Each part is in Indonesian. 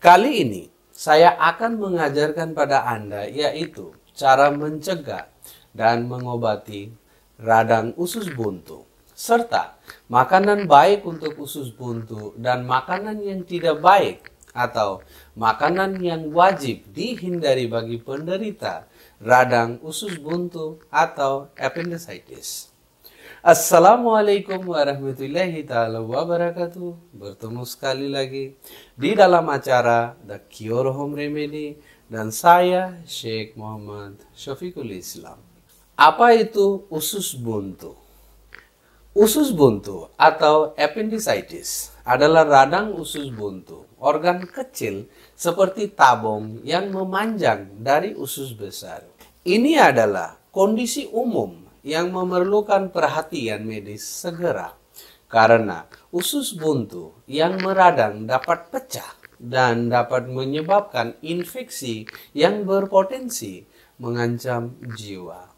Kali ini saya akan mengajarkan pada Anda yaitu cara mencegah dan mengobati radang usus buntu, serta makanan baik untuk usus buntu dan makanan yang tidak baik atau makanan yang wajib dihindari bagi penderita radang usus buntu atau appendicitis. Assalamualaikum warahmatullahi ta'ala wabarakatuh. Bertemu sekali lagi di dalam acara The Cure Home Remedy dan saya Sheikh Muhammad Syafiqul Islam. Apa itu usus buntu? Usus buntu atau appendicitis adalah radang usus buntu, organ kecil seperti tabung yang memanjang dari usus besar. Ini adalah kondisi umum yang memerlukan perhatian medis segera karena usus buntu yang meradang dapat pecah dan dapat menyebabkan infeksi yang berpotensi mengancam jiwa.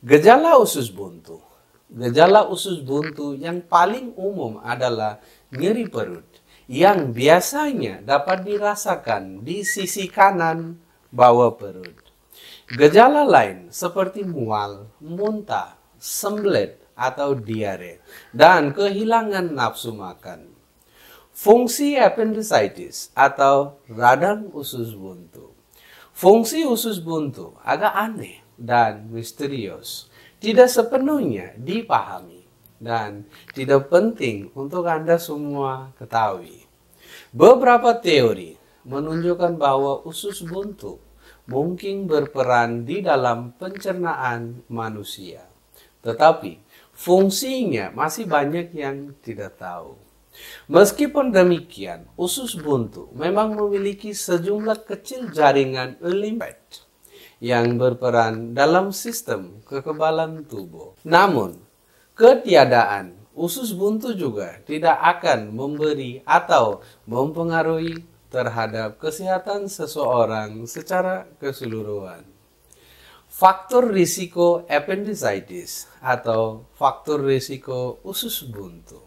Gejala usus buntu. Gejala usus buntu yang paling umum adalah nyeri perut yang biasanya dapat dirasakan di sisi kanan bawah perut. Gejala lain seperti mual, muntah, sembelit atau diare, dan kehilangan nafsu makan. Fungsi appendicitis atau radang usus buntu. Fungsi usus buntu agak aneh dan misterius, tidak sepenuhnya dipahami, dan tidak penting untuk Anda semua ketahui. Beberapa teori menunjukkan bahwa usus buntu mungkin berperan di dalam pencernaan manusia, tetapi fungsinya masih banyak yang tidak tahu. Meskipun demikian, usus buntu memang memiliki sejumlah kecil jaringan limfet yang berperan dalam sistem kekebalan tubuh. Namun, ketiadaan usus buntu juga tidak akan memberi atau mempengaruhi terhadap kesehatan seseorang secara keseluruhan. Faktor risiko appendicitis atau faktor risiko usus buntu.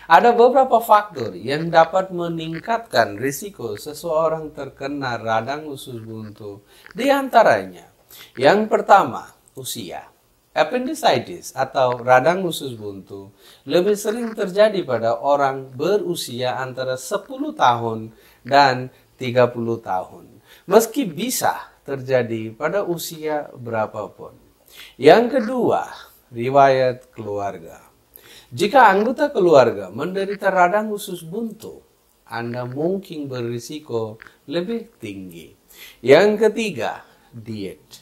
Ada beberapa faktor yang dapat meningkatkan risiko seseorang terkena radang usus buntu. Di antaranya, yang pertama, usia. Appendicitis atau radang usus buntu lebih sering terjadi pada orang berusia antara 10 tahun dan 30 tahun, meski bisa terjadi pada usia berapapun. Yang kedua, riwayat keluarga. Jika anggota keluarga menderita radang usus buntu, Anda mungkin berisiko lebih tinggi. Yang ketiga, diet.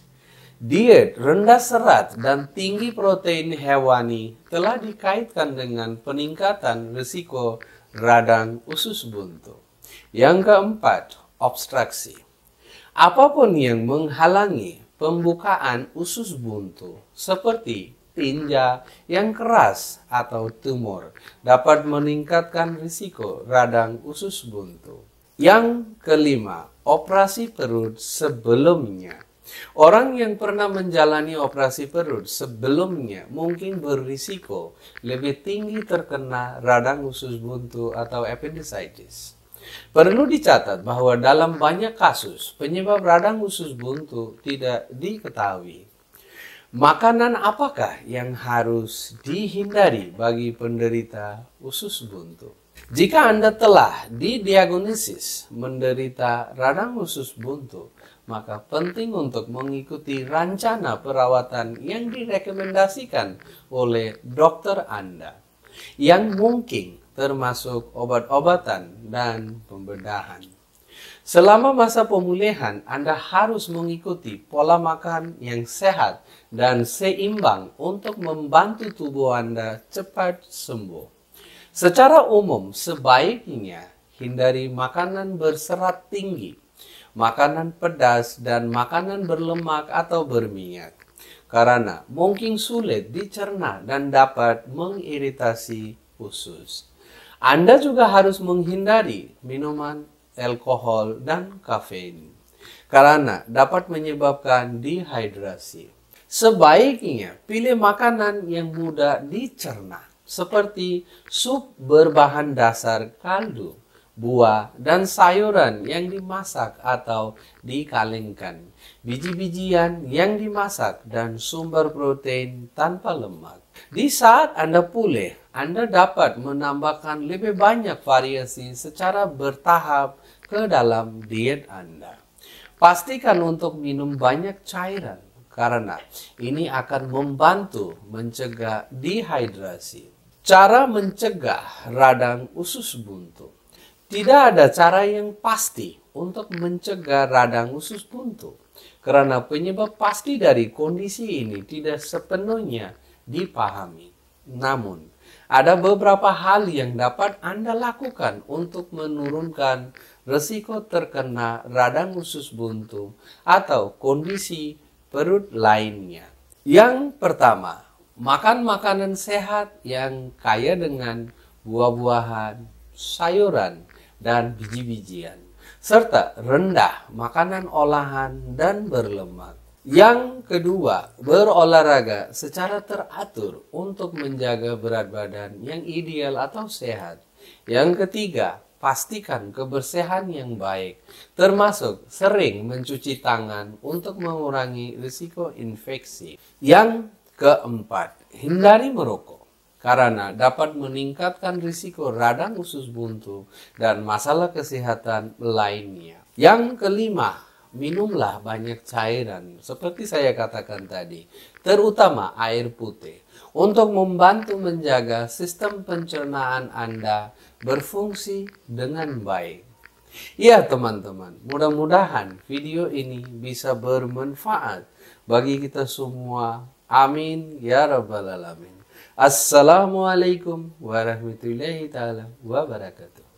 Diet rendah serat dan tinggi protein hewani telah dikaitkan dengan peningkatan risiko radang usus buntu. Yang keempat, obstruksi. Apapun yang menghalangi pembukaan usus buntu, seperti tinja yang keras atau tumor, dapat meningkatkan risiko radang usus buntu. Yang kelima, operasi perut sebelumnya. Orang yang pernah menjalani operasi perut sebelumnya mungkin berisiko lebih tinggi terkena radang usus buntu atau appendicitis. Perlu dicatat bahwa dalam banyak kasus penyebab radang usus buntu tidak diketahui. Makanan apakah yang harus dihindari bagi penderita usus buntu? Jika Anda telah didiagnosis menderita radang usus buntu, maka penting untuk mengikuti rencana perawatan yang direkomendasikan oleh dokter Anda, yang mungkin termasuk obat-obatan dan pembedahan. Selama masa pemulihan, Anda harus mengikuti pola makan yang sehat dan seimbang untuk membantu tubuh Anda cepat sembuh. Secara umum, sebaiknya hindari makanan berserat tinggi, makanan pedas, dan makanan berlemak atau berminyak, karena mungkin sulit dicerna dan dapat mengiritasi usus. Anda juga harus menghindari minuman alkohol dan kafein, karena dapat menyebabkan dehidrasi. Sebaiknya pilih makanan yang mudah dicerna, seperti sup berbahan dasar kaldu, buah, dan sayuran yang dimasak atau dikalengkan, biji-bijian yang dimasak, dan sumber protein tanpa lemak. Di saat Anda pulih, Anda dapat menambahkan lebih banyak variasi secara bertahap ke dalam diet Anda. Pastikan untuk minum banyak cairan, karena ini akan membantu mencegah dehidrasi. Cara mencegah radang usus buntu. Tidak ada cara yang pasti untuk mencegah radang usus buntu, karena penyebab pasti dari kondisi ini tidak sepenuhnya dipahami. Namun, ada beberapa hal yang dapat Anda lakukan untuk menurunkan risiko terkena radang usus buntu atau kondisi perut lainnya. Yang pertama, makan makanan sehat yang kaya dengan buah-buahan, sayuran, dan biji-bijian, serta rendah makanan olahan dan berlemak. Yang kedua, berolahraga secara teratur untuk menjaga berat badan yang ideal atau sehat. Yang ketiga, pastikan kebersihan yang baik, termasuk sering mencuci tangan untuk mengurangi risiko infeksi. Yang keempat, hindari merokok, karena dapat meningkatkan risiko radang usus buntu dan masalah kesehatan lainnya. Yang kelima, minumlah banyak cairan seperti saya katakan tadi, terutama air putih, untuk membantu menjaga sistem pencernaan Anda berfungsi dengan baik. Ya teman-teman, mudah-mudahan video ini bisa bermanfaat bagi kita semua. Amin ya rabbal alamin. Assalamualaikum warahmatullahi taala wabarakatuh.